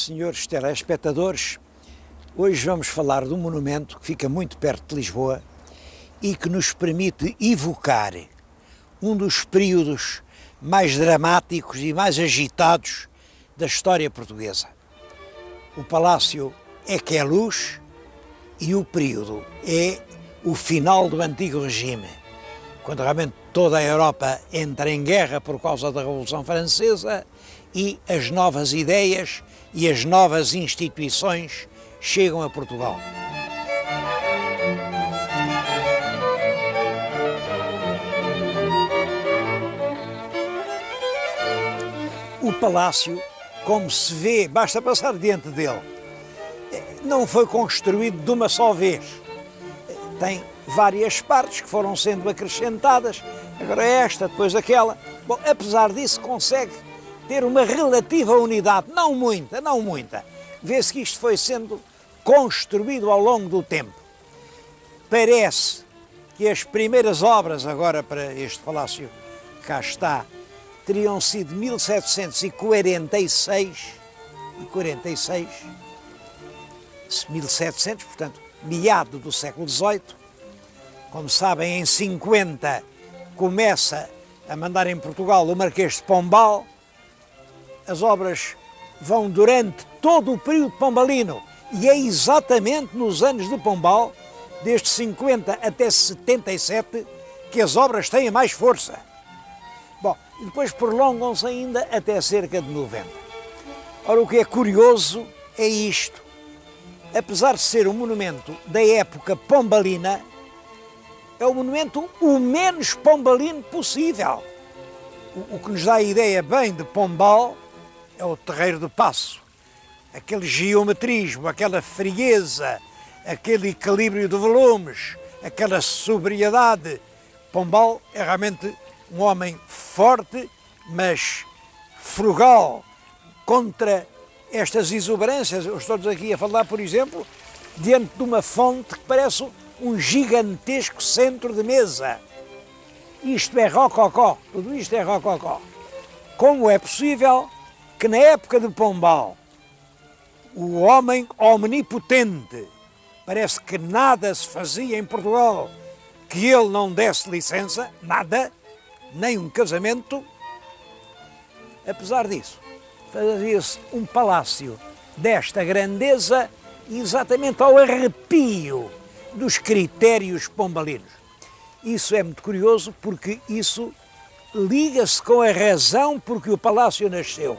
senhores telespectadores, hoje vamos falar de um monumento que fica muito perto de Lisboa e que nos permite evocar um dos períodos mais dramáticos e mais agitados da história portuguesa. O palácio é que é luz e o período é o final do antigo regime, quando realmente toda a Europa entra em guerra por causa da Revolução Francesa e as novas ideias e as novas instituições chegam a Portugal. O palácio, como se vê, basta passar diante dele, não foi construído de uma só vez. Tem várias partes que foram sendo acrescentadas, agora esta, depois aquela. Bom, apesar disso, consegue ter uma relativa unidade, não muita. Vê-se que isto foi sendo construído ao longo do tempo. Parece que as primeiras obras agora para este palácio que cá está teriam sido 1746, 1700, portanto, meado do século XVIII. Como sabem, em 50 começa a mandar em Portugal o Marquês de Pombal. As obras vão durante todo o período pombalino e é exatamente nos anos de Pombal, desde 50 até 77, que as obras têm mais força. Bom, e depois prolongam-se ainda até cerca de 90. Ora, o que é curioso é isto. Apesar de ser um monumento da época pombalina, é o monumento o menos pombalino possível. O que nos dá a ideia bem de Pombal é o Terreiro do Paço, aquele geometrismo, aquela frieza, aquele equilíbrio de volumes, aquela sobriedade. Pombal é realmente um homem forte, mas frugal, contra estas exuberâncias. Eu estou aqui a falar, por exemplo, diante de uma fonte que parece um gigantesco centro de mesa. Isto é rococó, tudo isto é rococó. Como é possível que na época de Pombal, o homem omnipotente, parece que nada se fazia em Portugal que ele não desse licença, nada, nem um casamento. Apesar disso, fazia-se um palácio desta grandeza exatamente ao arrepio dos critérios pombalinos. Isso é muito curioso porque isso liga-se com a razão por que o palácio nasceu.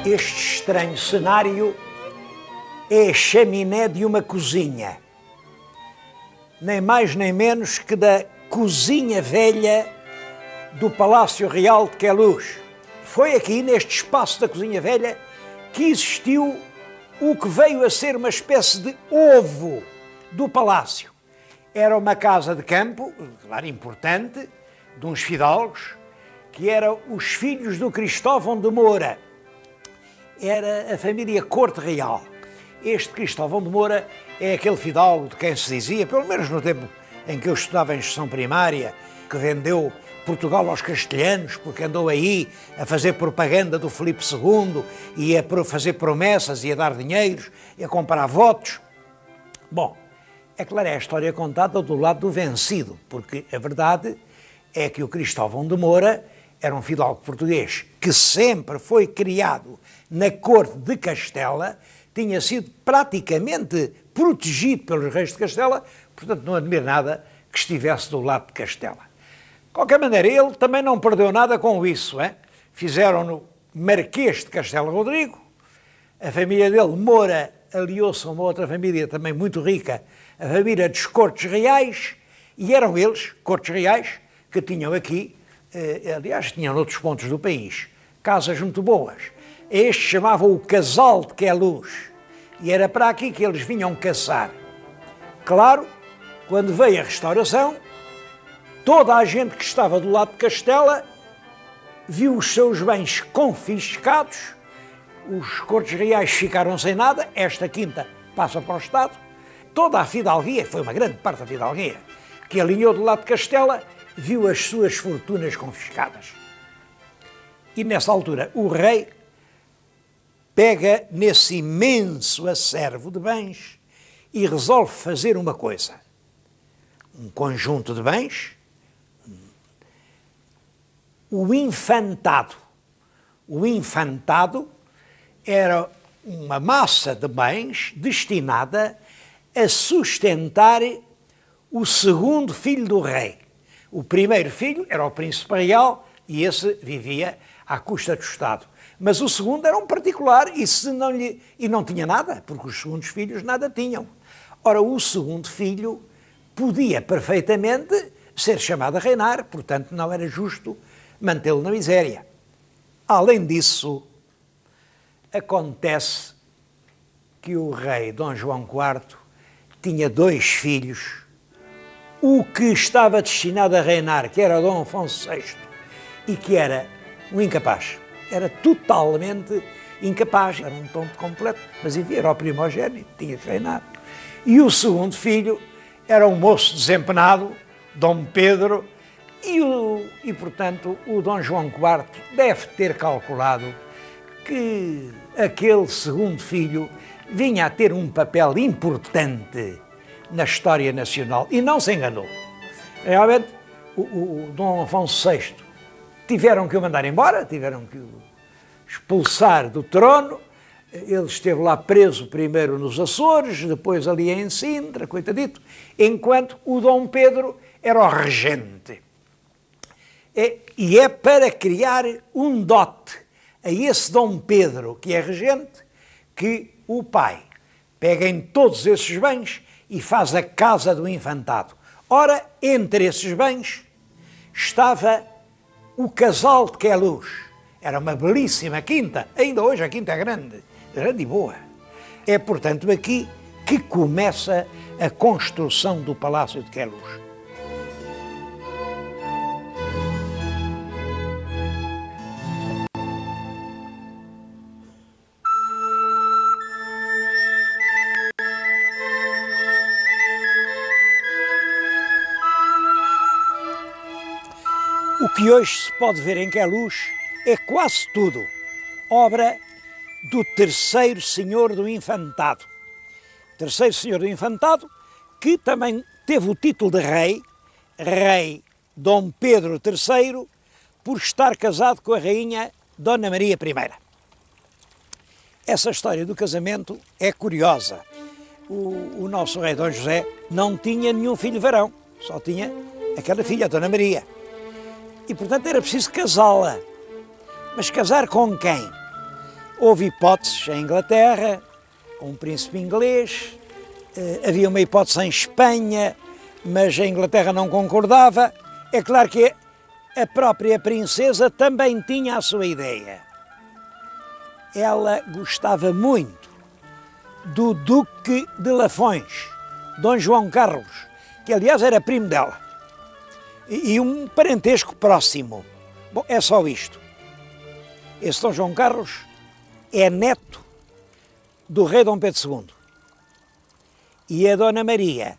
Este estranho cenário é a chaminé de uma cozinha, nem mais nem menos que da cozinha velha do Palácio Real de Queluz. Foi aqui, neste espaço da cozinha velha, que existiu o que veio a ser uma espécie de ovo do palácio. Era uma casa de campo, claro, importante, de uns fidalgos, que eram os filhos do Cristóvão de Moura. Era a família Corte Real. Este Cristóvão de Moura é aquele fidalgo de quem se dizia, pelo menos no tempo em que eu estudava em instrução primária, que vendeu Portugal aos castelhanos, porque andou aí a fazer propaganda do Filipe II, e a fazer promessas, e a dar dinheiros, e a comprar votos. Bom, é claro, é a história contada do lado do vencido, porque a verdade é que o Cristóvão de Moura era um fidalgo português que sempre foi criado na corte de Castela, tinha sido praticamente protegido pelos reis de Castela, portanto não admiro nada que estivesse do lado de Castela. De qualquer maneira, ele também não perdeu nada com isso. Fizeram-no Marquês de Castelo Rodrigo, a família dele, Moura, aliou-se a uma outra família também muito rica, a família dos Cortes Reais, e eram eles, Cortes Reais, que tinham aqui, aliás, tinham noutros pontos do país, casas muito boas. Este chamavam o Casal de Queluz, e era para aqui que eles vinham caçar. Claro, quando veio a restauração, toda a gente que estava do lado de Castela viu os seus bens confiscados, os cortes reais ficaram sem nada, esta quinta passa para o Estado, toda a fidalguia, foi uma grande parte da fidalguia, que alinhou do lado de Castela, viu as suas fortunas confiscadas. E nessa altura o rei pega nesse imenso acervo de bens e resolve fazer uma coisa. Um conjunto de bens, o infantado. O infantado era uma massa de bens destinada a sustentar o segundo filho do rei. O primeiro filho era o príncipe real e esse vivia à custa do Estado. Mas o segundo era um particular e não tinha nada, porque os segundos filhos nada tinham. Ora, o segundo filho podia perfeitamente ser chamado a reinar, portanto não era justo mantê-lo na miséria. Além disso, acontece que o rei Dom João IV tinha 2 filhos, o que estava destinado a reinar, que era Dom Afonso VI, e que era um incapaz. Era totalmente incapaz, era um tonto completo, mas enfim, era o primogénito, tinha que reinar. E o segundo filho era um moço desempenado, Dom Pedro, e portanto o Dom João IV deve ter calculado que aquele segundo filho vinha a ter um papel importante na história nacional e não se enganou. Realmente o Dom Afonso VI tiveram que o mandar embora, tiveram que o expulsar do trono. Ele esteve lá preso primeiro nos Açores, depois ali em Sintra, coitadito, enquanto o Dom Pedro era o regente. E é para criar um dote a esse Dom Pedro, que é regente, que o pai pega em todos esses bens e faz a Casa do Infantado. Ora, entre esses bens estava o Casal de Queluz. Era uma belíssima quinta, ainda hoje a quinta é grande e boa. É, portanto, aqui que começa a construção do Palácio de Queluz. O que hoje se pode ver em Queluz é quase tudo obra do terceiro senhor do Infantado. Terceiro senhor do Infantado, que também teve o título de rei, rei Dom Pedro III, por estar casado com a rainha Dona Maria I. Essa história do casamento é curiosa. O nosso rei Dom José não tinha nenhum filho varão, só tinha aquela filha, a Dona Maria. E, portanto, era preciso casá-la. Mas casar com quem? Houve hipóteses em Inglaterra, com um príncipe inglês, havia uma hipótese em Espanha, mas a Inglaterra não concordava. É claro que a própria princesa também tinha a sua ideia. Ela gostava muito do Duque de Lafões, Dom João Carlos, que aliás era primo dela. E um parentesco próximo. Bom, é só isto. Esse Dom João Carlos é neto do rei Dom Pedro II. E a Dona Maria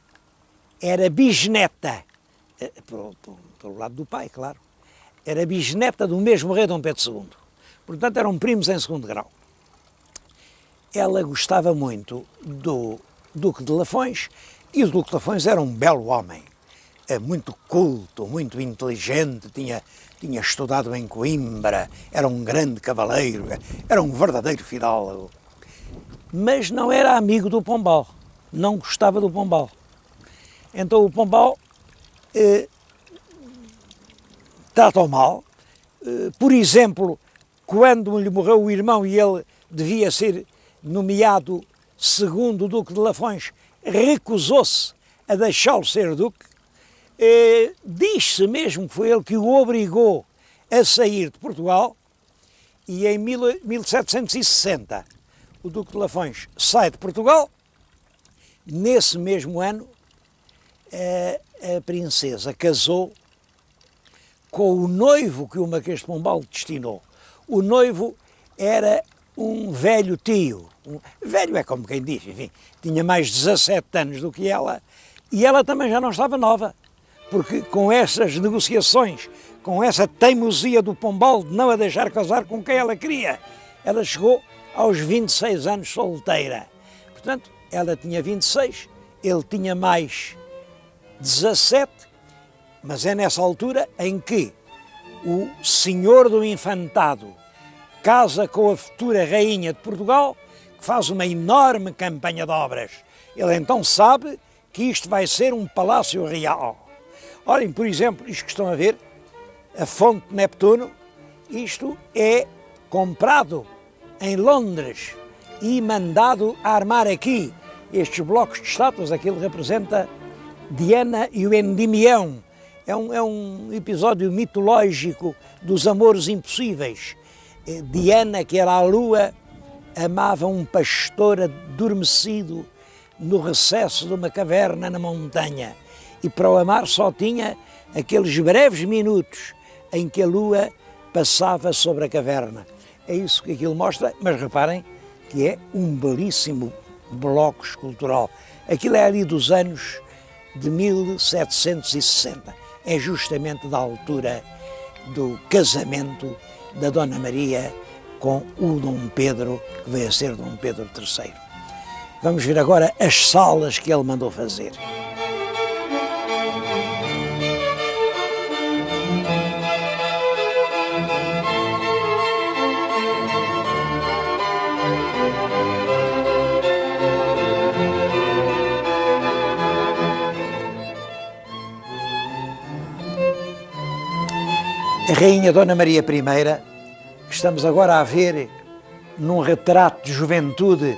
era bisneta, pelo lado do pai, claro, era bisneta do mesmo rei Dom Pedro II. Portanto, eram primos em segundo grau. Ela gostava muito do Duque de Lafões, e o Duque de Lafões era um belo homem. Muito culto, muito inteligente, tinha estudado em Coimbra, era um grande cavaleiro, era um verdadeiro fidalgo. Mas não era amigo do Pombal, não gostava do Pombal. Então o Pombal trata-o mal. Por exemplo, quando lhe morreu o irmão e ele devia ser nomeado segundo o Duque de Lafões, recusou-se a deixá-lo ser Duque. Diz-se mesmo que foi ele que o obrigou a sair de Portugal, e em 1760 o Duque de Lafões sai de Portugal. Nesse mesmo ano a princesa casou com o noivo que o Marquês de Pombal destinou. O noivo era um velho tio, velho é como quem diz, enfim, tinha mais 17 anos do que ela, e ela também já não estava nova, porque com essas negociações, com essa teimosia do Pombal de não a deixar casar com quem ela queria, ela chegou aos 26 anos solteira. Portanto, ela tinha 26, ele tinha mais 17, mas é nessa altura em que o senhor do infantado casa com a futura rainha de Portugal, que faz uma enorme campanha de obras. Ele então sabe que isto vai ser um palácio real. Olhem, por exemplo, isto que estão a ver, a Fonte de Neptuno, isto é comprado em Londres e mandado a armar aqui. Estes blocos de estátuas, aquilo representa Diana e o Endimião. É um episódio mitológico dos amores impossíveis. Diana, que era a lua, amava um pastor adormecido no recesso de uma caverna na montanha. E para o amar só tinha aqueles breves minutos em que a lua passava sobre a caverna. É isso que aquilo mostra, mas reparem que é um belíssimo bloco escultural. Aquilo é ali dos anos de 1760. É justamente da altura do casamento da Dona Maria com o Dom Pedro, que veio a ser Dom Pedro III. Vamos ver agora as salas que ele mandou fazer. A Rainha Dona Maria I, que estamos agora a ver num retrato de juventude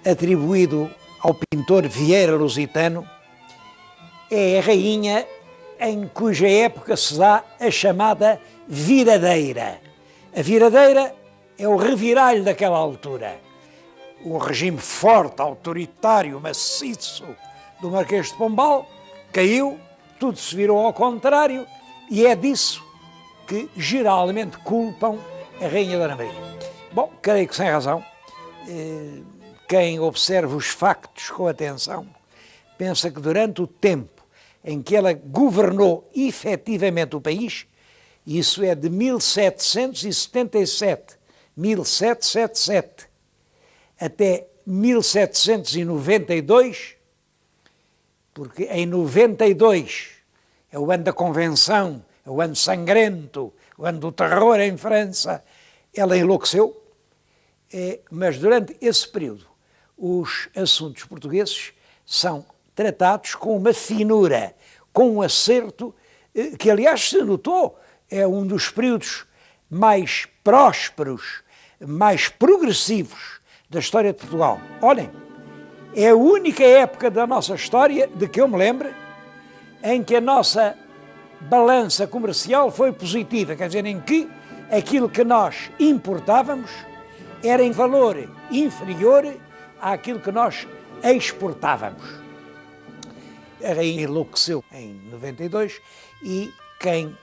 atribuído ao pintor Vieira Lusitano, é a rainha em cuja época se dá a chamada viradeira. A viradeira é o reviralho daquela altura. O regime forte, autoritário, maciço do Marquês de Pombal caiu, tudo se virou ao contrário, e é disso que geralmente culpam a Rainha Dona Maria. Bom, creio que sem razão. Quem observa os factos com atenção pensa que durante o tempo em que ela governou efetivamente o país, isso é de 1777 até 1792, porque em 92 é o ano da Convenção, é o ano sangrento, o ano do terror em França, ela enlouqueceu, mas durante esse período os assuntos portugueses são tratados com uma finura, com um acerto, que aliás se notou, é um dos períodos mais prósperos, mais progressivos da história de Portugal. Olhem, é a única época da nossa história, de que eu me lembro, em que a nossa balança comercial foi positiva, quer dizer, em que aquilo que nós importávamos era em valor inferior àquilo que nós exportávamos. A rainha enlouqueceu em 92 e quem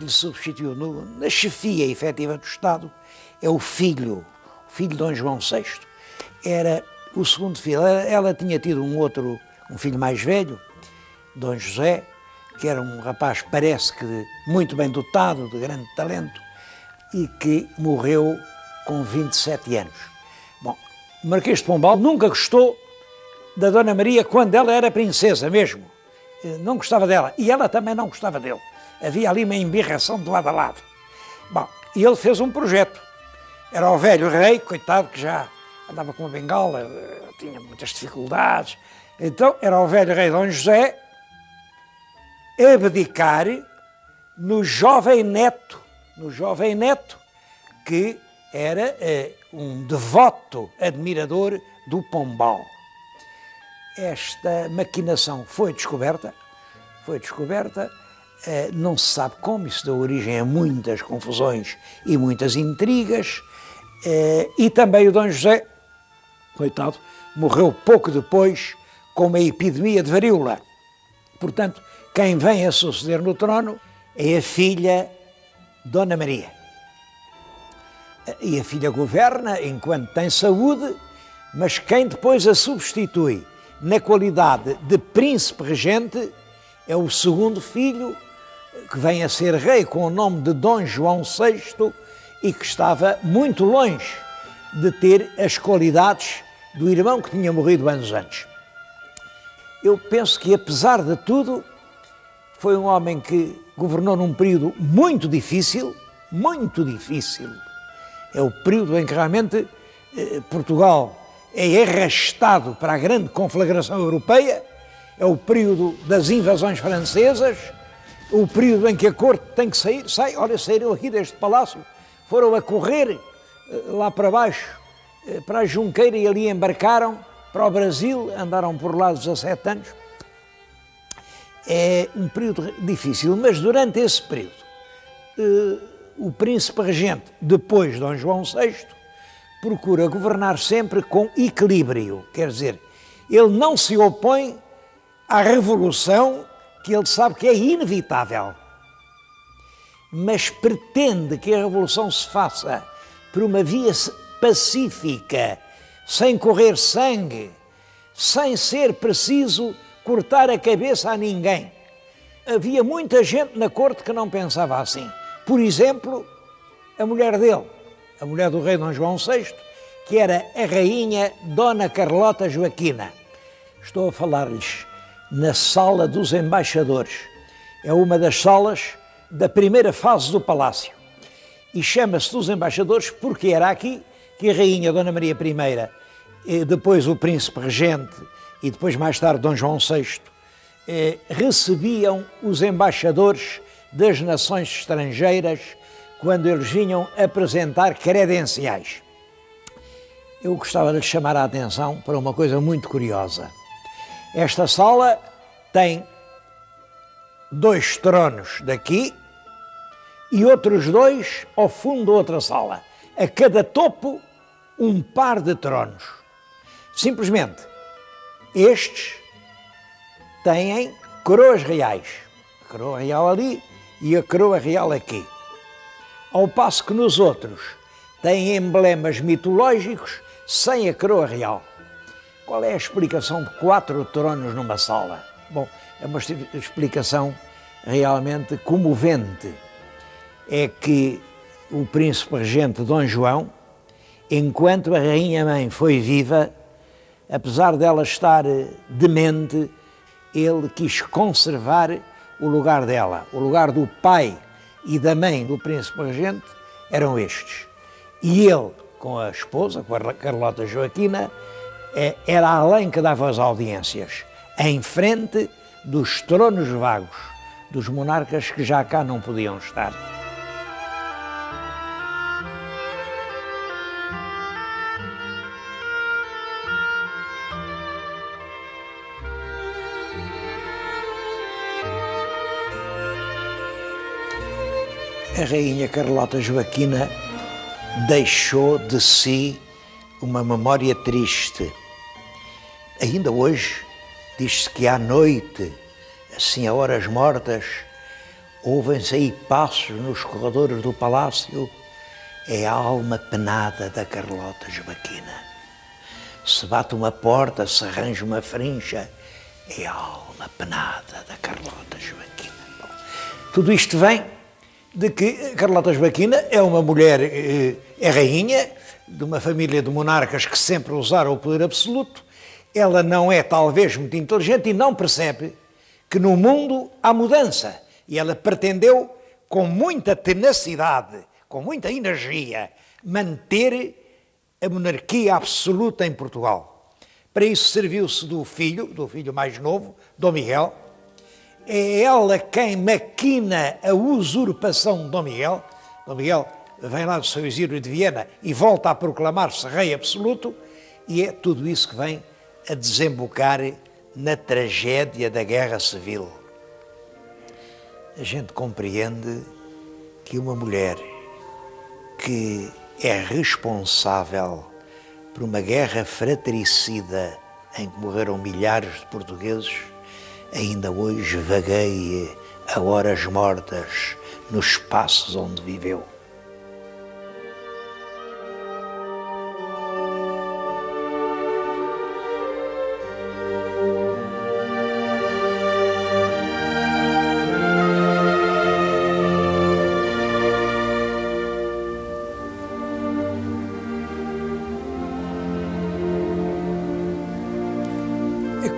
lhe substituiu na chefia efetiva do Estado é o filho de Dom João VI. Era o segundo filho. Ela tinha tido um filho mais velho, Dom José, que era um rapaz, parece que muito bem dotado, de grande talento, e que morreu com 27 anos. Bom, o Marquês de Pombal nunca gostou da Dona Maria quando ela era princesa mesmo. Não gostava dela. E ela também não gostava dele. Havia ali uma embirração de lado a lado. Bom, e ele fez um projeto. Era o velho rei, coitado, que já andava com uma bengala, tinha muitas dificuldades. Então, era o velho rei Dom José abdicar no jovem neto, que era um devoto admirador do Pombal. Esta maquinação foi descoberta, não se sabe como, isso deu origem a muitas confusões e muitas intrigas, e também o Dom José, coitado, morreu pouco depois com uma epidemia de varíola. Portanto, quem vem a suceder no trono é a filha Dona Maria. E a filha governa enquanto tem saúde, mas quem depois a substitui na qualidade de príncipe regente é o segundo filho, que vem a ser rei com o nome de Dom João VI e que estava muito longe de ter as qualidades do irmão que tinha morrido anos antes. Eu penso que, apesar de tudo, foi um homem que governou num período muito difícil, muito difícil. É o período em que realmente Portugal é arrastado para a grande conflagração europeia, é o período das invasões francesas, o período em que a corte tem que sair, saíram aqui deste palácio, foram a correr lá para baixo, para a Junqueira e ali embarcaram para o Brasil, andaram por lá 17 anos. É um período difícil, mas durante esse período, o príncipe regente, depois Dom João VI, procura governar sempre com equilíbrio, quer dizer, ele não se opõe à revolução, que ele sabe que é inevitável, mas pretende que a revolução se faça por uma via pacífica, sem correr sangue, sem ser preciso cortar a cabeça a ninguém. Havia muita gente na corte que não pensava assim. Por exemplo, a mulher dele, a mulher do rei Dom João VI, que era a rainha Dona Carlota Joaquina. Estou a falar-lhes na Sala dos Embaixadores. É uma das salas da primeira fase do palácio. E chama-se dos Embaixadores porque era aqui que a rainha Dona Maria I, e depois o príncipe regente e depois mais tarde Dom João VI, recebiam os embaixadores das nações estrangeiras quando eles vinham apresentar credenciais. Eu gostava de chamar a atenção para uma coisa muito curiosa. Esta sala tem 2 tronos daqui e outros 2 ao fundo da outra sala. A cada topo, um par de tronos. Simplesmente, estes têm coroas reais. A coroa real ali e a coroa real aqui. Ao passo que nos outros têm emblemas mitológicos sem a coroa real. Qual é a explicação de 4 tronos numa sala? Bom, é uma explicação realmente comovente. É que o príncipe regente Dom João, enquanto a rainha-mãe foi viva, apesar dela estar demente, ele quis conservar o lugar dela. O lugar do pai e da mãe do príncipe regente eram estes. E ele, com a esposa, com a Carlota Joaquina, era além que dava as audiências, em frente dos tronos vagos, dos monarcas que já cá não podiam estar. A rainha Carlota Joaquina deixou de si uma memória triste. Ainda hoje, diz-se que à noite, assim a horas mortas, ouvem-se aí passos nos corredores do palácio. É a alma penada da Carlota Joaquina. Se bate uma porta, se arranja uma frincha, é a alma penada da Carlota Joaquina. Bom, tudo isto vem de que Carlota Joaquina é uma mulher, é rainha de uma família de monarcas que sempre usaram o poder absoluto. Ela não é talvez muito inteligente e não percebe que no mundo há mudança. E ela pretendeu, com muita tenacidade, com muita energia, manter a monarquia absoluta em Portugal. Para isso serviu-se do filho mais novo, Dom Miguel. É ela quem maquina a usurpação de Dom Miguel. Dom Miguel vem lá do seu exílio de Viena e volta a proclamar-se rei absoluto, e é tudo isso que vem a desembocar na tragédia da Guerra Civil. A gente compreende que uma mulher que é responsável por uma guerra fratricida em que morreram milhares de portugueses, ainda hoje vagueia a horas mortas nos espaços onde viveu.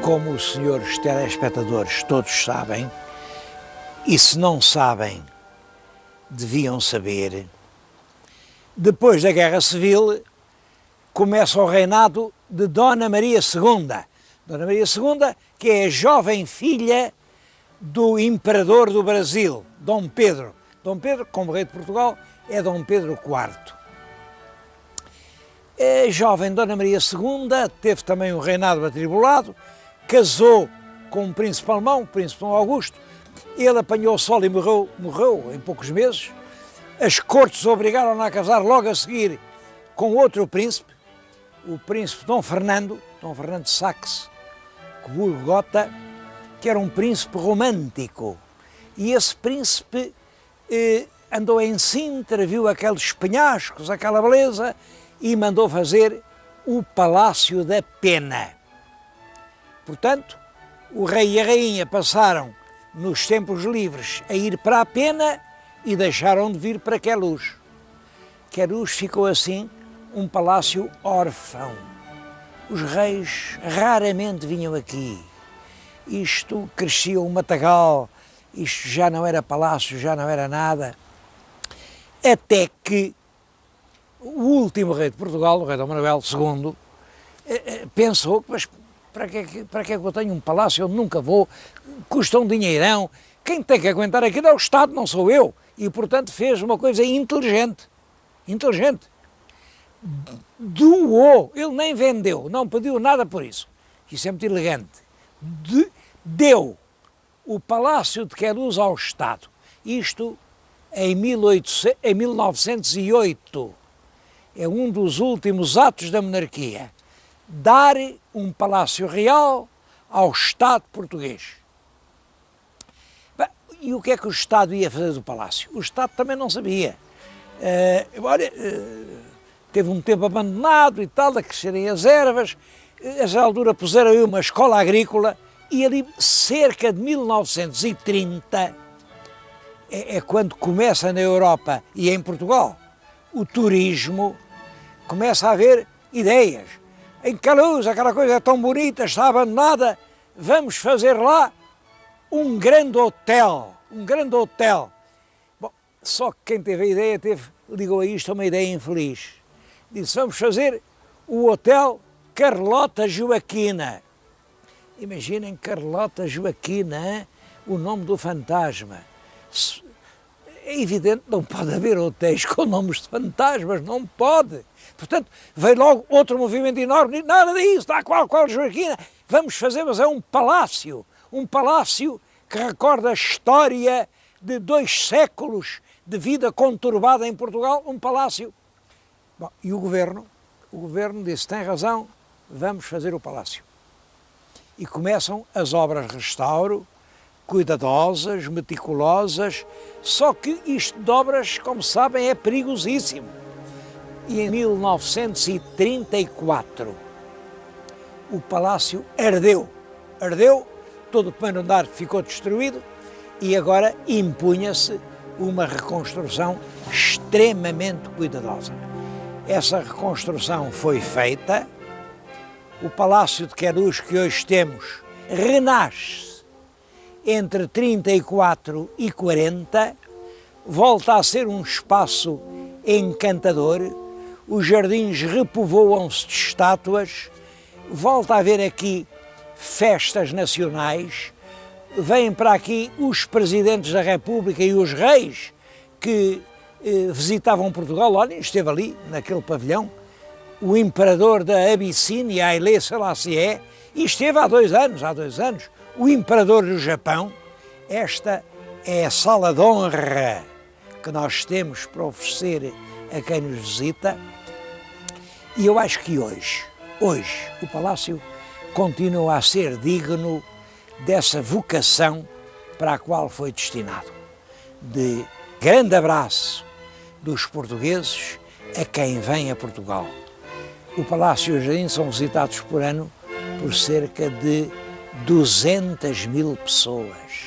como os senhores telespectadores todos sabem, e se não sabem, deviam saber, depois da Guerra Civil começa o reinado de Dona Maria II. Dona Maria II, que é a jovem filha do imperador do Brasil, Dom Pedro. Dom Pedro, como rei de Portugal, é Dom Pedro IV. A jovem Dona Maria II teve também um reinado atribulado, casou com um príncipe alemão, o príncipe Dom Augusto. Ele apanhou o sol e morreu em poucos meses. As cortes obrigaram-na a casar logo a seguir com outro príncipe, o príncipe Dom Fernando de Saxe-Coburgo-Gotha, que era um príncipe romântico. E esse príncipe andou em Sintra, viu aqueles penhascos, aquela beleza, e mandou fazer o Palácio da Pena. Portanto, o rei e a rainha passaram, nos tempos livres, a ir para a Pena e deixaram de vir para Queluz. Queluz ficou assim um palácio órfão. Os reis raramente vinham aqui. Isto crescia um matagal, isto já não era palácio, já não era nada. Até que o último rei de Portugal, o rei Dom Manuel II, pensou, mas para que é que eu tenho um palácio onde nunca vou, custa um dinheirão, quem tem que aguentar aquilo é o Estado, não sou eu. E, portanto, fez uma coisa inteligente. Doou, ele nem vendeu, não pediu nada por isso. Isso é muito elegante. Deu o Palácio de Queluz ao Estado. Isto em 1908. É um dos últimos atos da monarquia. Dar um palácio real ao Estado português. E o que é que o Estado ia fazer do palácio? O Estado também não sabia. Teve um tempo abandonado e tal, a crescerem as ervas. A essa altura puseram aí uma escola agrícola e ali cerca de 1930 é quando começa na Europa e em Portugal o turismo, começa a haver ideias. Em Queluz, aquela coisa é tão bonita, está abandonada, vamos fazer lá um grande hotel. Bom, só que quem teve a ideia ligou a isto a uma ideia infeliz. Disse, vamos fazer o Hotel Carlota Joaquina. Imaginem Carlota Joaquina, o nome do fantasma. É evidente, não pode haver hotéis com nomes de fantasmas, não pode. Portanto, veio logo outro movimento enorme, nada disso, dá qual Joaquina, vamos fazer, mas é um palácio que recorda a história de 2 séculos de vida conturbada em Portugal, um palácio. Bom, e o governo disse, tem razão, vamos fazer o palácio. E começam as obras de restauro, cuidadosas, meticulosas, só que isto de obras, como sabem, é perigosíssimo. E em 1934 o palácio ardeu, todo o primeiro andar ficou destruído e agora impunha-se uma reconstrução extremamente cuidadosa. Essa reconstrução foi feita, o Palácio de Queluz que hoje temos renasce entre 34 e 40, volta a ser um espaço encantador, os jardins repovoam-se de estátuas, volta a haver aqui festas nacionais, vêm para aqui os presidentes da República e os reis que visitavam Portugal. Olha, esteve ali, naquele pavilhão, o imperador da Abissínia, Haile Selassie, e esteve há dois anos, o imperador do Japão. Esta é a sala de honra que nós temos para oferecer a quem nos visita. E eu acho que hoje o Palácio continua a ser digno dessa vocação para a qual foi destinado. De grande abraço dos portugueses a quem vem a Portugal. O Palácio e o Jardim são visitados por ano por cerca de 200.000 pessoas.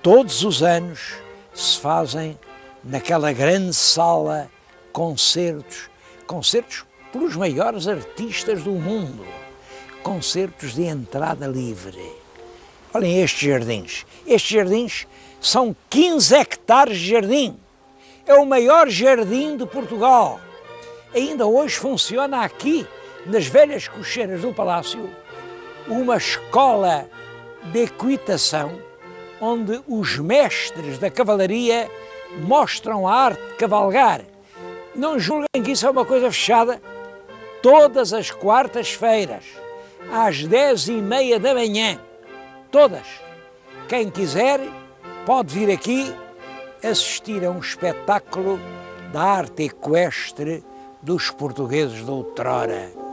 Todos os anos se fazem naquela grande sala concertos pelos maiores artistas do mundo, concertos de entrada livre. Olhem estes jardins. Estes jardins são 15 hectares de jardim. É o maior jardim de Portugal. Ainda hoje funciona aqui, nas velhas cocheiras do Palácio, uma escola de equitação, onde os mestres da cavalaria mostram a arte de cavalgar. Não julguem que isso é uma coisa fechada. Todas as quartas-feiras, às 10h30 da manhã, todas. Quem quiser pode vir aqui assistir a um espetáculo da arte equestre dos portugueses de outrora.